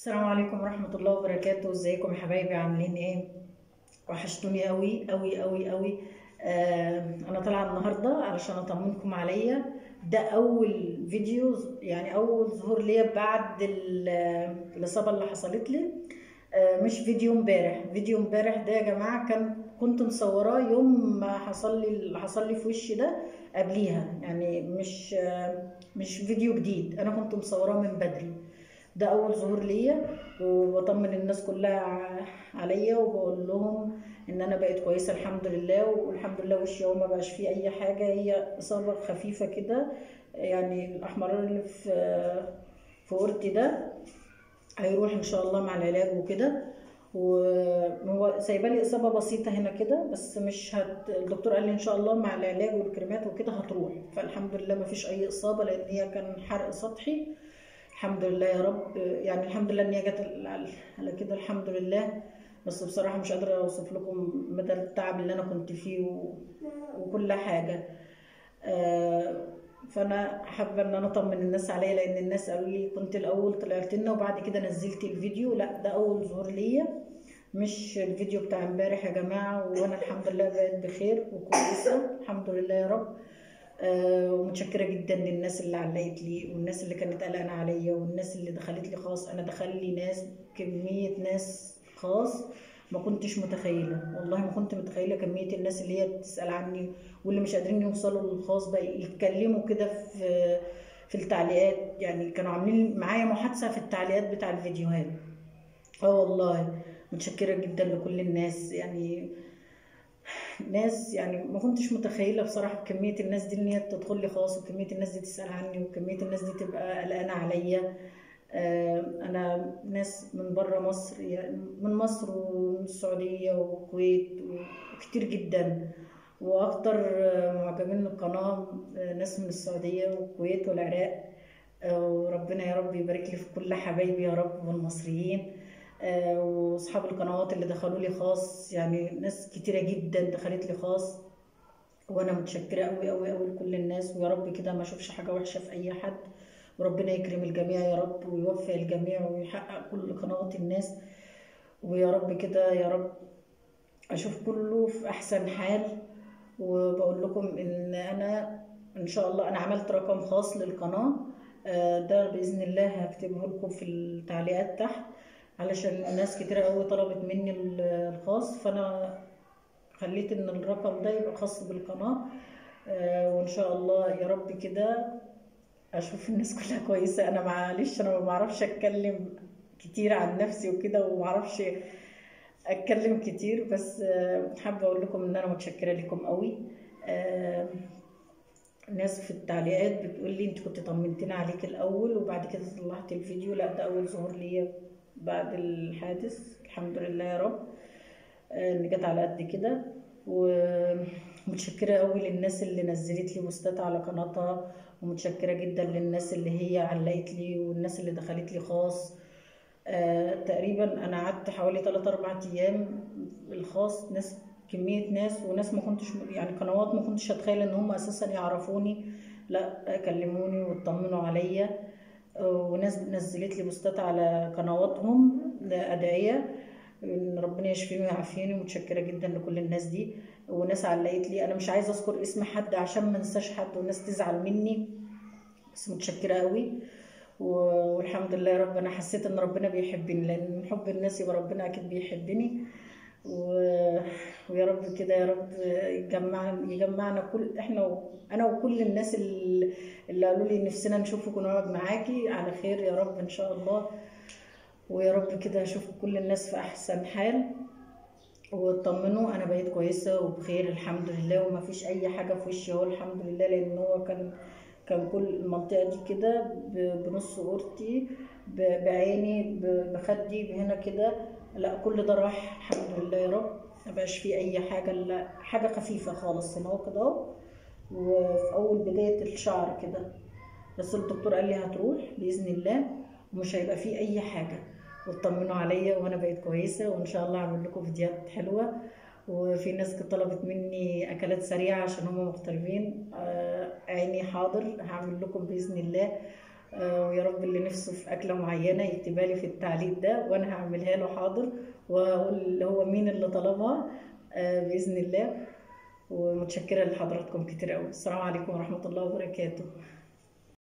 السلام عليكم ورحمة الله وبركاته. ازيكم يا حبايبي؟ عاملين ايه؟ وحشتوني قوي قوي قوي قوي. انا طالعة النهاردة علشان اطمنكم عليا. ده اول فيديو، يعني اول ظهور ليا بعد الاصابة اللي حصلت لي. مش فيديو امبارح. فيديو امبارح ده يا جماعة كنت مصوراه يوم ما حصل لي اللي حصل لي في وشي ده قبليها، يعني مش فيديو جديد، انا كنت مصوراه من بدري. ده اول ظهور ليا، وبطمن الناس كلها عليا وبقول لهم ان انا بقيت كويسه الحمد لله، والحمد لله وشي اهو ما بقاش فيه اي حاجه، هي اصابه خفيفه كده. يعني الاحمرار اللي في اورتي ده هيروح ان شاء الله مع العلاج وكده. وهو سايبه لي اصابه بسيطه هنا كده، بس مش الدكتور قال لي ان شاء الله مع العلاج والكريمات وكده هتروح. فالحمد لله ما فيش اي اصابه، لان هي كان حرق سطحي. الحمد لله يا رب، يعني الحمد لله ان هي جت على كده، الحمد لله. بس بصراحه مش قادره اوصف لكم مدى التعب اللي انا كنت فيه وكل حاجه. فانا حابه ان انا اطمن الناس عليا، لان الناس قالوا لي كنت الاول طلعت لنا وبعد كده نزلت الفيديو. لا، ده اول ظهور ليا، مش الفيديو بتاع امبارح يا جماعه. وانا الحمد لله بقيت بخير وكويسه الحمد لله يا رب. ومتشكره جدا للناس اللي علقت لي، والناس اللي كانت قلقانه عليا، والناس اللي دخلت لي خاص. انا دخل لي ناس، كميه ناس خاص ما كنتش متخيله، والله ما كنت متخيله كميه الناس اللي هي بتسال عني، واللي مش قادرين يوصلوا للخاص بقى يتكلموا كده في التعليقات. يعني كانوا عاملين معايا محادثه في التعليقات بتاع الفيديوهات. والله متشكره جدا لكل الناس، يعني ناس يعني ما كنتش متخيله بصراحه بكميه الناس دي ان هي تدخل لي خاص، وكميه الناس دي تسال عني، وكميه الناس دي تبقى قلقانه عليا. انا ناس من بره مصر، يعني من مصر ومن السعوديه والكويت وكتير جدا. واكتر معجبين القناه ناس من السعوديه والكويت والعراق. وربنا يا رب يبارك لي في كل حبايبي يا رب والمصريين. واصحاب القنوات اللي دخلوا لي خاص، يعني ناس كتيره جدا دخلت لي خاص. وانا متشكره قوي قوي قوي لكل الناس، ويا رب كده ما اشوفش حاجه وحشه في اي حد، وربنا يكرم الجميع يا رب، ويوفق الجميع، ويحقق كل قنوات الناس. ويا رب كده يا رب اشوف كله في احسن حال. وبقول لكم ان انا ان شاء الله انا عملت رقم خاص للقناه. ده باذن الله هكتبه لكم في التعليقات تحت، علشان ناس كتير قوي طلبت مني الخاص، فانا خليت ان الرقم ده يبقى خاص بالقناه. وان شاء الله يا رب كده اشوف الناس كلها كويسه. انا معلش انا ما بعرفش اتكلم كتير عن نفسي وكده، وما بعرفش اتكلم كتير، بس حابه اقول لكم ان انا متشكره لكم قوي. ناس في التعليقات بتقول لي انت كنت طمنتنا عليك الاول وبعد كده طلعت الفيديو. لا، ده اول ظهور ليا بعد الحادث، الحمد لله يا رب. ان جت على قد كده. ومتشكره قوي للناس اللي نزلت لي بوستات على قناتها، ومتشكره جدا للناس اللي هي علقت لي، والناس اللي دخلت لي خاص. تقريبا انا قعدت حوالي 3 4 ايام الخاص. ناس، كميه ناس وناس ما كنتش، يعني قنوات ما كنتش اتخيل ان هم اساسا يعرفوني، لا كلموني واطمنوا عليا. وناس نزلت لي بوستات على قنواتهم ادعيه ان ربنا يشفيني ويعافيني. متشكره جدا لكل الناس دي. وناس علقت لي، انا مش عايزه اذكر اسم حد عشان ما انساش حد والناس تزعل مني، بس متشكره قوي. والحمد لله يا رب، انا حسيت ان ربنا بيحبني، لان من حب الناس يبقى ربنا اكيد بيحبني. ويا رب كده يا رب يجمعنا كل احنا انا وكل الناس اللي قالوا لي نفسنا نشوفك ونقعد معاكي على خير يا رب ان شاء الله. ويا رب كده اشوف كل الناس في احسن حال. واطمنوا انا بقيت كويسه وبخير الحمد لله، وما فيش اي حاجه في وشي اهو الحمد لله. لان هو كان كل المنطقه دي كده بنص اورتي، بعيني، بخدي، هنا كده. لا، كل ده راح الحمد لله يا رب. ما بقاش فيه اي حاجه، لا حاجه خفيفه خالص هنا كده اهو، وفي اول بدايه الشعر كده. بس الدكتور قال لي هتروح باذن الله ومش هيبقى فيه اي حاجه. واطمنوا عليا وانا بقيت كويسه، وان شاء الله هعمل لكم فيديوهات حلوه. وفي ناس طلبت مني اكلات سريعه عشان هم مغتربين. عيني حاضر، هعمل لكم باذن الله. ويا رب اللي نفسه في اكله معينه يكتبها لي في التعليق ده وانا هعملها له حاضر، واقول هو مين اللي طلبها باذن الله. ومتشكره لحضراتكم كتير قوي. السلام عليكم ورحمه الله وبركاته.